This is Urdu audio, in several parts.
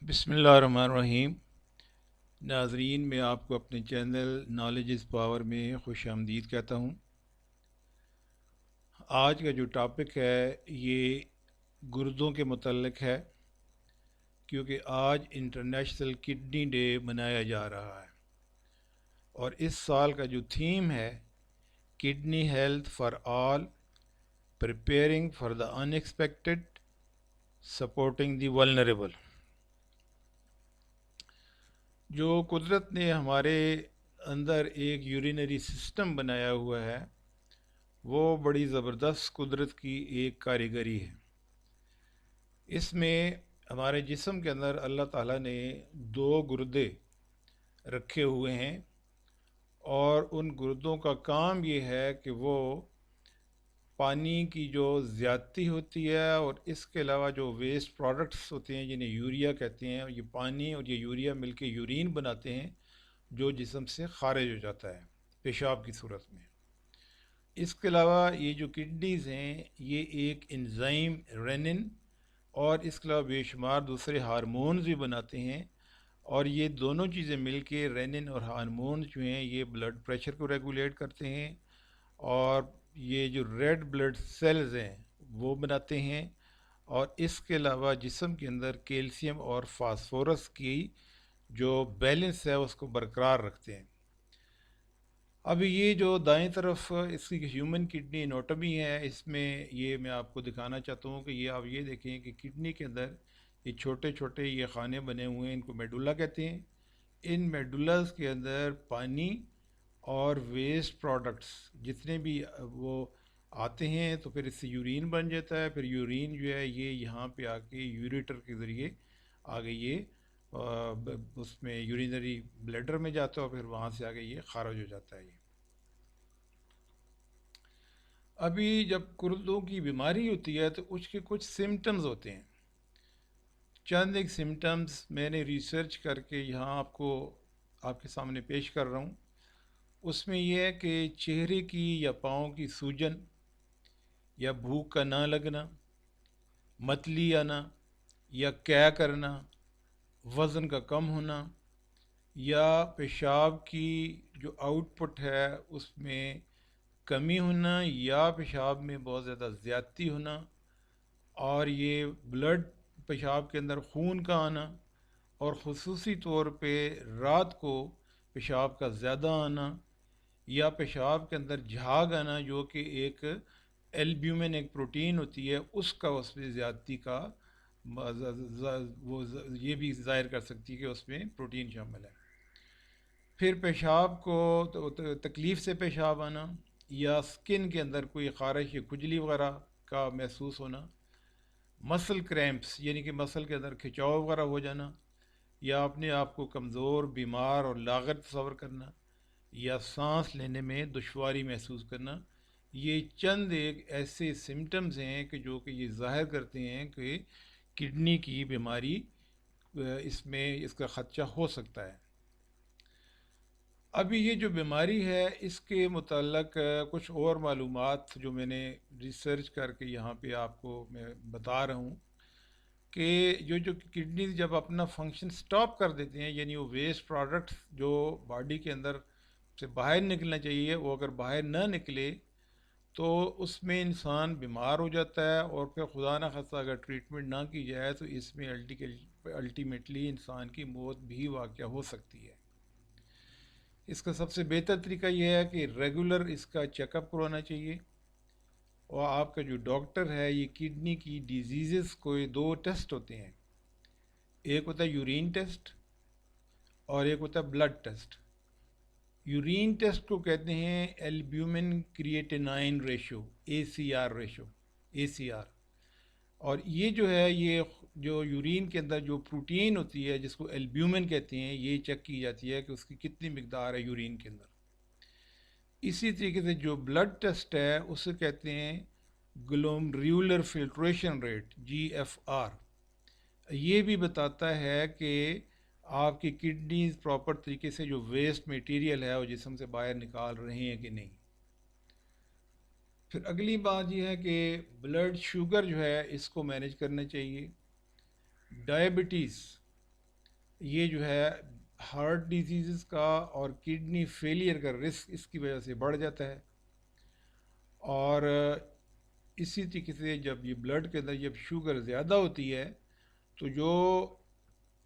بسم اللہ الرحمن الرحیم۔ ناظرین، میں آپ کو اپنے چینل نالج از پاور میں خوش آمدید کہتا ہوں۔ آج کا جو ٹاپک ہے یہ گردوں کے متعلق ہے، کیونکہ آج انٹرنیشنل کڈنی ڈے منایا جا رہا ہے، اور اس سال کا جو تھیم ہے kidney health for all, preparing for the in expected, supporting the vulnerable. جو قدرت نے ہمارے اندر ایک یورینری سسٹم بنایا ہوا ہے، وہ بڑی زبردست قدرت کی ایک کاریگری ہے۔ اس میں ہمارے جسم کے اندر اللہ تعالیٰ نے دو گردے رکھے ہوئے ہیں، اور ان گردوں کا کام یہ ہے کہ وہ پانی کی جو زیادتی ہوتی ہے اور اس کے علاوہ جو ویسٹ پروڈکٹس ہوتے ہیں جنہیں یوریا کہتے ہیں، یہ پانی اور یہ یوریا مل کے یورین بناتے ہیں جو جسم سے خارج ہو جاتا ہے پیشاب کی صورت میں۔ اس کے علاوہ یہ جو کڈنیز ہیں یہ ایک انزائم رینن اور اس کے علاوہ بے شمار دوسرے ہارمونز بھی بناتے ہیں، اور یہ دونوں چیزیں مل کے رینن اور ہارمونز جو ہیں یہ بلڈ پریشر کو ریگولیٹ کرتے ہیں، اور یہ جو ریڈ بلڈ سیلز ہیں وہ بناتے ہیں، اور اس کے علاوہ جسم کے اندر کیلشیم اور فاسفورس کی جو بیلنس ہے اس کو برقرار رکھتے ہیں۔ اب یہ جو دائیں طرف اس کی ہیومن کڈنی انوٹمی ہے، اس میں یہ میں آپ کو دکھانا چاہتا ہوں کہ یہ آپ یہ دیکھیں کہ کڈنی کے اندر یہ چھوٹے چھوٹے یہ خانے بنے ہوئے ہیں، ان کو میڈولا کہتے ہیں۔ ان میڈولاز کے اندر پانی اور ویسٹ پروڈکٹس جتنے بھی وہ آتے ہیں تو پھر اس سے یورین بن جاتا ہے، پھر یورین جو ہے یہ یہاں پہ آ کے یوریٹر کے ذریعے آگے یہ اس میں یورینری بلیڈر میں جاتا ہے، اور پھر وہاں سے آگے یہ خارج ہو جاتا ہے۔ ابھی جب گردوں کی بیماری ہوتی ہے تو اس کے کچھ سمٹمز ہوتے ہیں۔ چند ایک سمٹمز میں نے ریسرچ کر کے یہاں آپ کے سامنے پیش کر رہا ہوں۔ اس میں یہ ہے کہ چہرے کی یا پاؤں کی سوجن، یا بھوک کا نہ لگنا، متلی آنا، یا کیا کرنا، وزن کا کم ہونا، یا پیشاب کی جو آؤٹ پٹ ہے اس میں کمی ہونا، یا پیشاب میں بہت زیادہ زیادتی ہونا، اور یہ بلڈ پیشاب کے اندر خون کا آنا، اور خصوصی طور پہ رات کو پیشاب کا زیادہ آنا، یا پیشاب کے اندر جھاگ آنا جو کہ ایک ایلبیومن ایک پروٹین ہوتی ہے اس کا اس میں زیادتی کا وہ یہ بھی ظاہر کر سکتی ہے کہ اس میں پروٹین شامل ہے۔ پھر پیشاب کو تکلیف سے پیشاب آنا، یا سکن کے اندر کوئی خارش یا کھجلی وغیرہ کا محسوس ہونا، مسل کریمپس یعنی کہ مسل کے اندر کھچاؤ وغیرہ ہو جانا، یا اپنے آپ کو کمزور، بیمار اور لاغر تصور کرنا، یا سانس لینے میں دشواری محسوس کرنا۔ یہ چند ایک ایسے سمٹمز ہیں کہ جو کہ یہ ظاہر کرتے ہیں کہ کڈنی کی بیماری اس میں اس کا خدشہ ہو سکتا ہے۔ ابھی یہ جو بیماری ہے اس کے متعلق کچھ اور معلومات جو میں نے ریسرچ کر کے یہاں پہ آپ کو میں بتا رہا ہوں کہ جو کڈنیز جب اپنا فنکشن سٹاپ کر دیتے ہیں، یعنی وہ ویسٹ پروڈکٹس جو باڈی کے اندر سے باہر نکلنا چاہیے وہ اگر باہر نہ نکلے تو اس میں انسان بیمار ہو جاتا ہے، اور پھر خدا نہ خواستہ اگر ٹریٹمنٹ نہ کی جائے تو اس میں الٹیمیٹلی انسان کی موت بھی واقع ہو سکتی ہے۔ اس کا سب سے بہتر طریقہ یہ ہے کہ ریگولر اس کا چیک اپ کروانا چاہیے، اور آپ کا جو ڈاکٹر ہے یہ کڈنی کی ڈیزیزز کو دو ٹیسٹ ہوتے ہیں، ایک ہوتا ہے یورین ٹیسٹ اور ایک ہوتا ہے بلڈ ٹیسٹ۔ یورین ٹیسٹ کو کہتے ہیں البیومن کریٹینائن ریشو، اے سی آر، اور یہ جو ہے یہ جو یورین کے اندر جو پروٹین ہوتی ہے جس کو البیومن کہتے ہیں یہ چیک کی جاتی ہے کہ اس کی کتنی مقدار ہے یورین کے اندر۔ اسی طریقے سے جو بلڈ ٹیسٹ ہے اسے کہتے ہیں گلومریولر فلٹریشن ریٹ، GFR۔ یہ بھی بتاتا ہے کہ آپ کی کڈنیز پراپر طریقے سے جو ویسٹ میٹیریل ہے وہ جسم سے باہر نکال رہے ہیں کہ نہیں۔ پھر اگلی بات یہ ہے کہ بلڈ شوگر جو ہے اس کو مینیج کرنا چاہیے۔ ڈائبٹیز یہ جو ہے ہارٹ ڈیزیزز کا اور کڈنی فیلئر کا رسک اس کی وجہ سے بڑھ جاتا ہے. اور اسی طریقے سے جب یہ بلڈ کے اندر جب شوگر زیادہ ہوتی ہے تو جو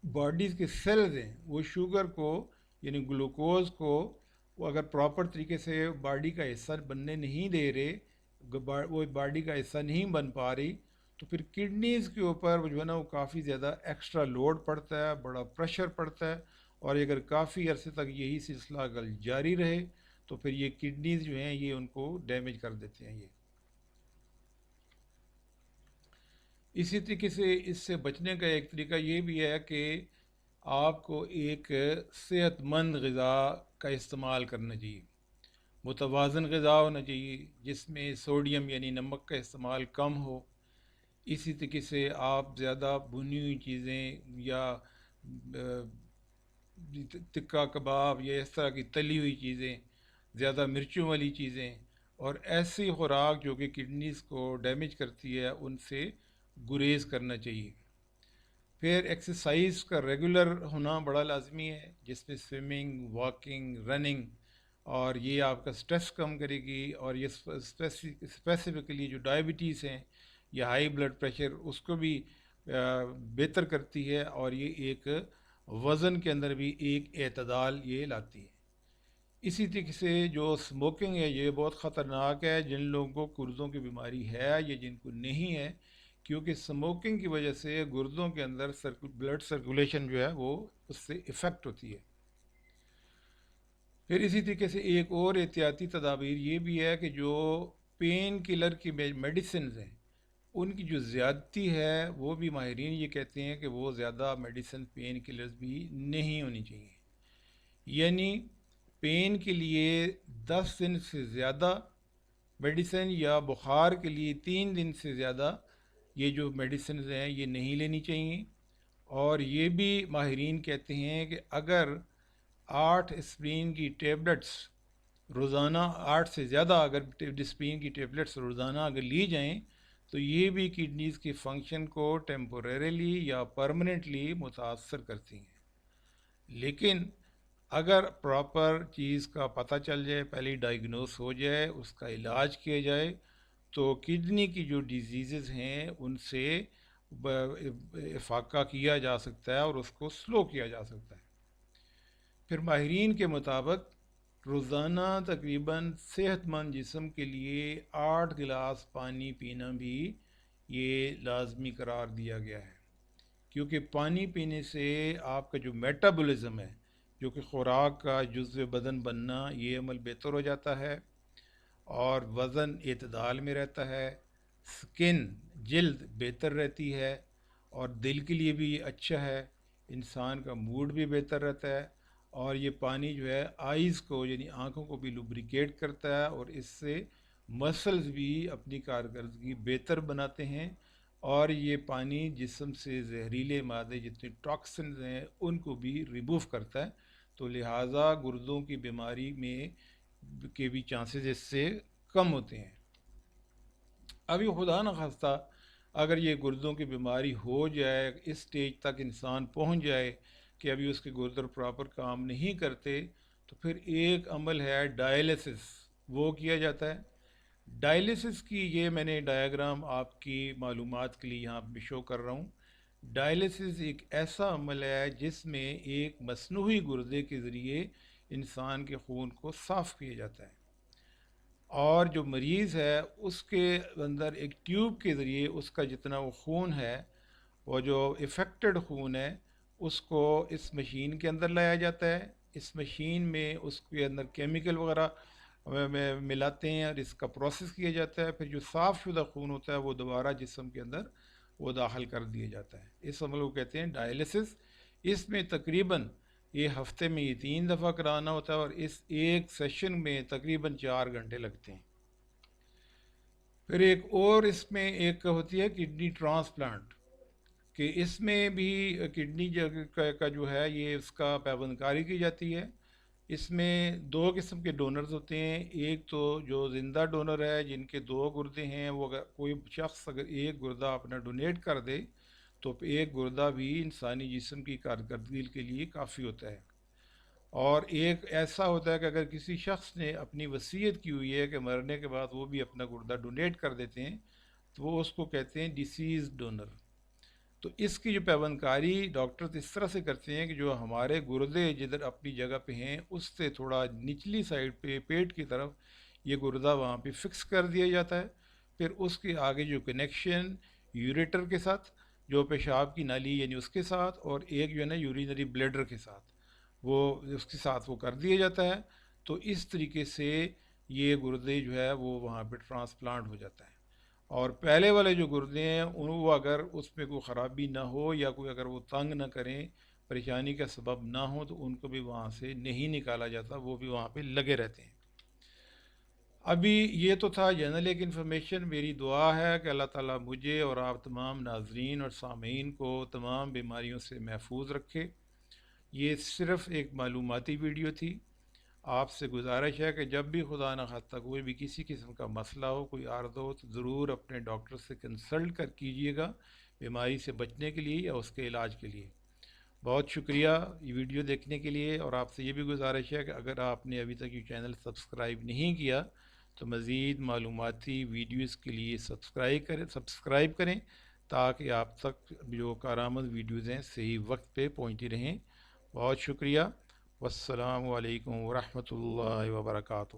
باڈیز کے سیلز ہیں وہ شوگر کو یعنی گلوکوز کو وہ اگر پراپر طریقے سے باڈی کا حصہ بننے نہیں دے رہے، وہ باڈی کا حصہ نہیں بن پا رہی، تو پھر کڈنیز کے اوپر جو ہے نا وہ کافی زیادہ ایکسٹرا لوڈ پڑتا ہے، بڑا پریشر پڑتا ہے. اور اگر کافی عرصے تک یہی سلسلہ اگر جاری رہے تو پھر یہ کڈنیز جو ہیں یہ ان کو ڈیمیج کر دیتے ہیں. اسی طریقے سے اس سے بچنے کا ایک طریقہ یہ بھی ہے کہ آپ کو ایک صحت مند غذا کا استعمال کرنا چاہیے. متوازن غذا ہونا چاہیے جس میں سوڈیم یعنی نمک کا استعمال کم ہو. اسی طریقے سے آپ زیادہ بھنی ہوئی چیزیں یا تکہ کباب یا اس طرح کی تلی ہوئی چیزیں، زیادہ مرچوں والی چیزیں اور ایسی خوراک جو کہ کڈنیز کو ڈیمیج کرتی ہے ان سے گریز کرنا چاہیے. پھر ایکسرسائز کا ریگولر ہونا بڑا لازمی ہے جس میں سوئمنگ، واکنگ، رننگ، اور یہ آپ کا سٹریس کم کرے گی. اور یہ اسپیسیفکلی جو ڈائبٹیز ہیں یا ہائی بلڈ پریشر اس کو بھی بہتر کرتی ہے، اور یہ ایک وزن کے اندر بھی ایک اعتدال یہ لاتی ہے. اسی طریقے سے جو اسموکنگ ہے یہ بہت خطرناک ہے جن لوگوں کو گردوں کی بیماری ہے یا جن کو نہیں ہے، کیونکہ اسموکنگ کی وجہ سے گردوں کے اندر بلڈ سرکولیشن جو ہے وہ اس سے افیکٹ ہوتی ہے. پھر اسی طریقے سے ایک اور احتیاطی تدابیر یہ بھی ہے کہ جو پین کلر کی میڈیسنز ہیں ان کی جو زیادتی ہے وہ بھی ماہرین یہ کہتے ہیں کہ وہ زیادہ میڈیسن پین کلرز بھی نہیں ہونی چاہیے. یعنی پین کے لیے 10 دن سے زیادہ میڈیسن یا بخار کے لیے 3 دن سے زیادہ یہ جو میڈیسنز ہیں یہ نہیں لینی چاہیے. اور یہ بھی ماہرین کہتے ہیں کہ اگر 8 اسپرین کی ٹیبلٹس روزانہ 8 سے زیادہ اگر ڈسپرین کی ٹیبلٹس روزانہ اگر لی جائیں تو یہ بھی کڈنیز کے فنکشن کو ٹیمپوریریلی یا پرماننٹلی متاثر کرتی ہیں. لیکن اگر پراپر چیز کا پتہ چل جائے، پہلے ڈائیگنوز ہو جائے، اس کا علاج کیا جائے تو کڈنی کی جو ڈیزیزز ہیں ان سے افاقہ کیا جا سکتا ہے اور اس کو سلو کیا جا سکتا ہے. پھر ماہرین کے مطابق روزانہ تقریباً صحت مند جسم کے لیے 8 گلاس پانی پینا بھی یہ لازمی قرار دیا گیا ہے، کیونکہ پانی پینے سے آپ کا جو میٹابولزم ہے جو کہ خوراک کا جزو بدن بننا یہ عمل بہتر ہو جاتا ہے اور وزن اعتدال میں رہتا ہے، سکن جلد بہتر رہتی ہے اور دل کے لیے بھی یہ اچھا ہے، انسان کا موڈ بھی بہتر رہتا ہے. اور یہ پانی جو ہے آئیز کو یعنی آنکھوں کو بھی لوبریکیٹ کرتا ہے اور اس سے مسلز بھی اپنی کارکردگی بہتر بناتے ہیں. اور یہ پانی جسم سے زہریلے مادے جتنے ٹاکسنز ہیں ان کو بھی ریموو کرتا ہے، تو لہٰذا گردوں کی بیماری میں کے بھی چانسز اس سے کم ہوتے ہیں. ابھی خدا نخواستہ اگر یہ گردوں کی بیماری ہو جائے، اس سٹیج تک انسان پہنچ جائے کہ ابھی اس کے گردر پراپر کام نہیں کرتے، تو پھر ایک عمل ہے ڈائلیسس، وہ کیا جاتا ہے. ڈائلیسس کی یہ میں نے ڈائیگرام آپ کی معلومات کے لیے یہاں پہ شو کر رہا ہوں. ڈائلیسس ایک ایسا عمل ہے جس میں ایک مصنوعی گردے کے ذریعے انسان کے خون کو صاف کیا جاتا ہے، اور جو مریض ہے اس کے اندر ایک ٹیوب کے ذریعے اس کا جتنا وہ خون ہے، وہ جو افیکٹڈ خون ہے، اس کو اس مشین کے اندر لایا جاتا ہے. اس مشین میں اس کے اندر کیمیکل وغیرہ ملاتے ہیں اور اس کا پروسیس کیا جاتا ہے. پھر جو صاف شدہ خون ہوتا ہے وہ دوبارہ جسم کے اندر وہ داخل کر دیا جاتا ہے. اس عمل کو کہتے ہیں ڈائلیسس. اس میں تقریباً یہ ہفتے میں یہ 3 دفعہ کرانا ہوتا ہے اور اس ایک سیشن میں تقریباً 4 گھنٹے لگتے ہیں. پھر ایک اور اس میں ایک ہوتی ہے کڈنی ٹرانسپلانٹ، کہ اس میں بھی کڈنی کا جو ہے یہ اس کا پیوند کاری کی جاتی ہے. اس میں 2 قسم کے ڈونرز ہوتے ہیں. ایک تو جو زندہ ڈونر ہے جن کے 2 گردے ہیں، وہ اگر کوئی شخص اگر ایک گردہ اپنا ڈونیٹ کر دے تو ایک گردہ بھی انسانی جسم کی کارکردگی کے لیے کافی ہوتا ہے۔ اور ایک ایسا ہوتا ہے کہ اگر کسی شخص نے اپنی وصیت کی ہوئی ہے کہ مرنے کے بعد وہ بھی اپنا گردہ ڈونیٹ کر دیتے ہیں، تو وہ اس کو کہتے ہیں ڈیسیز ڈونر۔ تو اس کی جو پیوند کاری ڈاکٹر اس طرح سے کرتے ہیں کہ جو ہمارے گردے جدھر اپنی جگہ پہ ہیں اس سے تھوڑا نچلی سائڈ پہ پیٹ کی طرف یہ گردہ وہاں پہ فکس کر دیا جاتا ہے، پھر اس کے آگے جو کنیکشن یوریٹر کے ساتھ، جو پیشاب کی نالی یعنی اس کے ساتھ، اور ایک جو ہے نا یورینری بلیڈر کے ساتھ، وہ اس کے ساتھ وہ کر دیا جاتا ہے۔ تو اس طریقے سے یہ گردے جو ہے وہ وہاں پہ ٹرانسپلانٹ ہو جاتا ہے۔ اور پہلے والے جو گردے ہیں وہ اگر اس پہ کوئی خرابی نہ ہو یا کوئی اگر وہ تنگ نہ کریں، پریشانی کا سبب نہ ہو، تو ان کو بھی وہاں سے نہیں نکالا جاتا، وہ بھی وہاں پہ لگے رہتے ہیں۔ ابھی یہ تو تھا جنرل ایک انفارمیشن۔ میری دعا ہے کہ اللہ تعالیٰ مجھے اور آپ تمام ناظرین اور سامعین کو تمام بیماریوں سے محفوظ رکھے۔ یہ صرف ایک معلوماتی ویڈیو تھی۔ آپ سے گزارش ہے کہ جب بھی خدا نخواستہ کوئی بھی کسی قسم کا مسئلہ ہو، کوئی عارض ہو، تو ضرور اپنے ڈاکٹر سے کنسلٹ کر کیجیے گا، بیماری سے بچنے کے لیے یا اس کے علاج کے لیے۔ بہت شکریہ یہ ویڈیو دیکھنے کے لیے، اور آپ سے یہ بھی گزارش ہے کہ اگر آپ نے ابھی تک یہ چینل سبسکرائب نہیں کیا تو مزید معلوماتی ویڈیوز کے لیے سبسکرائب کریں تاکہ آپ تک جو کارآمد ویڈیوز ہیں صحیح وقت پہ پہنچتی رہیں۔ بہت شکریہ۔ والسلام علیکم ورحمۃ اللہ وبرکاتہ۔